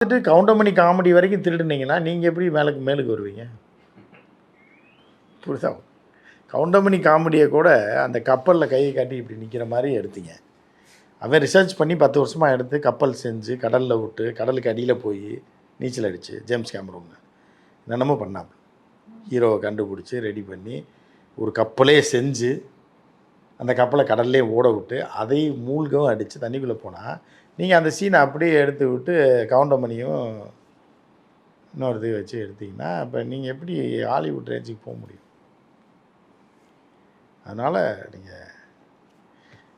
Goundamani comedy வரைக்கும் திருடுனீங்கன்னா நீங்கள் எப்படி மேலுக்கு வருவீங்க? புரியுதா? கவுண்டமணி காமெடியை கூட அந்த கப்பலில் கையை காட்டி இப்படி நிற்கிற மாதிரி எடுத்தீங்க. அவன் ரிசர்ச் பண்ணி 10 வருஷமாக எடுத்து கப்பல் செஞ்சு கடலில் விட்டு கடலுக்கு அடியில் போய் நீச்சல் அடிச்சு ஜேம்ஸ் கேமரூன் என்னென்னமோ பண்ணாமல் ஹீரோவை கண்டுபிடிச்சி ரெடி பண்ணி ஒரு கப்பலே செஞ்சு அந்த கப்பலை கடல்லே ஓட விட்டு அதை மூழ்கவும் அடித்து தண்ணிக்குள்ளே போனால் நீங்கள் அந்த சீனை அப்படியே எடுத்து விட்டு கவுண்டமணியும் இன்னொரு இது வச்சு எடுத்திங்கன்னா இப்போ நீங்கள் எப்படி ஹாலிவுட் ரேஞ்சுக்கு போக முடியும்? அதனால் நீங்கள்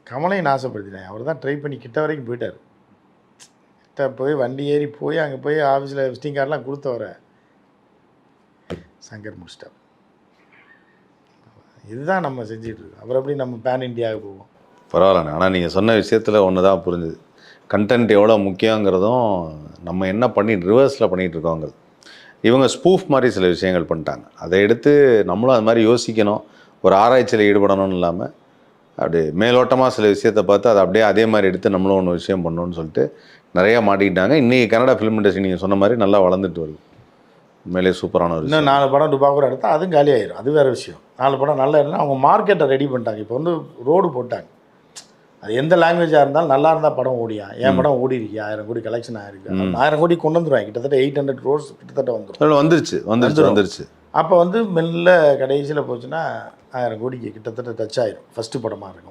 கமலையும் நாசப்படுத்தினேன். அவர் தான் ட்ரை பண்ணி கிட்ட வரைக்கும் போயிட்டார். கிட்ட போய் வண்டி ஏறி போய் அங்கே போய் ஆஃபீஸில் விசிட்டிங் கார்டெலாம் கொடுத்தவர சங்கர் முடிச்சிட்டார். இதுதான் நம்ம செஞ்சிட்ருக்கோம். அப்புறம் எப்படி நம்ம பேன் இண்டியாவுக்கு போவோம்? பரவாயில்லண்ணே. ஆனால் நீங்கள் சொன்ன விஷயத்தில் ஒன்று தான் புரிஞ்சுது. கண்டென்ட் எவ்வளோ முக்கியங்கிறதும் நம்ம என்ன பண்ணி ரிவர்ஸில் பண்ணிகிட்ருக்கோங்கிறது. இவங்க ஸ்பூஃப் மாதிரி சில விஷயங்கள் பண்ணிட்டாங்க. அதை எடுத்து நம்மளும் அது மாதிரி யோசிக்கணும், ஒரு ஆராய்ச்சியில் ஈடுபடணும்னு இல்லாமல் அப்படியே மேலோட்டமாக சில விஷயத்தை பார்த்து அதை அப்படியே அதே மாதிரி எடுத்து நம்மளும் ஒன்று விஷயம் பண்ணணும்னு சொல்லிட்டு நிறையா மாட்டிக்கிட்டாங்க. இன்றைக்கி கன்னடா ஃபிலிம் இண்டஸ்ட்ரி நீங்கள் சொன்ன மாதிரி நல்லா வளர்ந்துட்டு வருது. உண்மையிலே சூப்பரான ஒரு இன்னும் 4 படம் டுபாக்கூட எடுத்தால் அதுவும் காலி ஆயிடும். அது வேறு விஷயம். 4 படம் நல்லா இருந்தால் அவங்க மார்க்கெட்டை ரெடி பண்ணிட்டாங்க. இப்போ வந்து ரோடு போட்டாங்க. அது எந்த லாங்குவேஜாக இருந்தாலும் நல்லா இருந்தால் படம் ஓடியா. என் படம் ஓடி இருக்கு, 1000 கோடி கலெக்ஷன் ஆகிருக்கு. 1000 கோடி கொண்டு வந்துடுவாங்க. கிட்டத்தட்ட 800 crores கிட்டத்தட்ட வந்துருச்சு. அப்போ வந்து மெல்ல கடைசியில் போச்சுன்னா 1000 கோடிக்கு கிட்டத்தட்ட டச் ஆயிடும். ஃபஸ்ட்டு படமாக இருக்கும்.